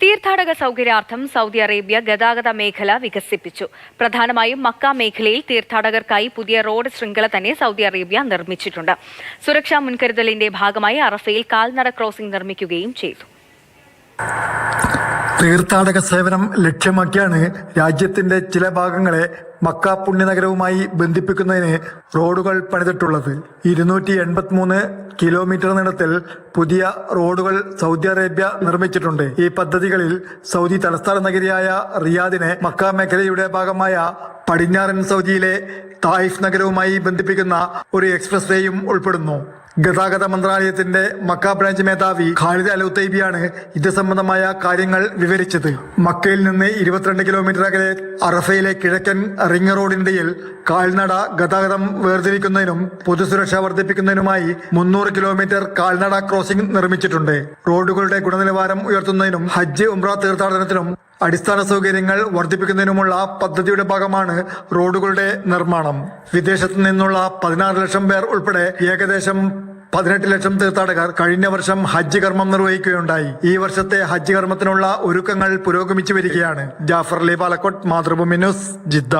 തീർത്ഥാടക സൗകര്യാർത്ഥം Saudi Arabia ഗതാഗത മേഖല വികസിപ്പിച്ചു. പ്രധാനമായും മക്ക മേഖലയിൽ തീർത്ഥാടകർക്കായി പുതിയ റോഡ് ശൃംഖല തന്നെ സൗദി അറേബ്യ നിർമ്മിച്ചിട്ടുണ്ട്. സുരക്ഷാ മുൻകരുതലിന്റെ ഭാഗമായി അറഫയിൽ കാൽനട ക്രോസിംഗ് നിർമ്മിക്കുകയും ചെയ്തു. തീർത്ഥാടക സേവനം ലക്ഷ്യമാക്കിയാണ് രാജ്യത്തിന്റെ ചില ഭാഗങ്ങളെ മക്ക പുണ്യനഗരവുമായി ബന്ധിപ്പിക്കുന്നതിന് റോഡുകൾ പണിതിട്ടുള്ളത്. 283 കിലോമീറ്റർ നീളത്തിൽ പുതിയ റോഡുകൾ സൗദി അറേബ്യ നിർമ്മിച്ചിട്ടുണ്ട്. ഈ പദ്ധതികളിൽ സൗദി തലസ്ഥാന നഗരിയായ റിയാദിനെ മക്ക മേഖലയുടെ ഭാഗമായ പടിഞ്ഞാറൻ സൗദിയിലെ തായിഫ് നഗരവുമായി ബന്ധിപ്പിക്കുന്ന ഒരു എക്സ്പ്രസ് വേയും ഉൾപ്പെടുന്നു. ഗതാഗത മന്ത്രാലയത്തിന്റെ മക്ക ബ്രാഞ്ച് മേധാവി ഖാലിദ് അൽ ഉത്തൈബിയാണ് ഇത് സംബന്ധമായ കാര്യങ്ങൾ വിവരിച്ചത്. മക്കയിൽ നിന്ന് 22 കിലോമീറ്റർ അകലെ അറഫയിലെ കിഴക്കൻ റിംഗ് റോഡിനിടയിൽ കാൽനട ഗതാഗതം വേർതിരിക്കുന്നതിനും പൊതുസുരക്ഷ വർദ്ധിപ്പിക്കുന്നതിനുമായി 300 കിലോമീറ്റർ കാൽനട ക്രോസിംഗ് നിർമ്മിച്ചിട്ടുണ്ട്. റോഡുകളുടെ ഗുണനിലവാരം ഉയർത്തുന്നതിനും ഹജ്ജ് ഉംറ തീർത്ഥാടനത്തിനും അടിസ്ഥാന സൗകര്യങ്ങൾ വർദ്ധിപ്പിക്കുന്നതിനുമുള്ള പദ്ധതിയുടെ ഭാഗമാണ് റോഡുകളുടെ നിർമ്മാണം. വിദേശത്തു നിന്നുള്ള 16 ലക്ഷം പേർ ഉൾപ്പെടെ ഏകദേശം 18 ലക്ഷം തീർത്ഥാടകർ കഴിഞ്ഞ വർഷം ഹജ്ജ് കർമ്മം നിർവഹിക്കുകയുണ്ടായി. ഈ വർഷത്തെ ഹജ്ജ് കർമ്മത്തിനുള്ള ഒരുക്കങ്ങൾ പുരോഗമിച്ചു വരികയാണ്. Jafar Ali Balakot, Mathrubhumi news, Jeddah.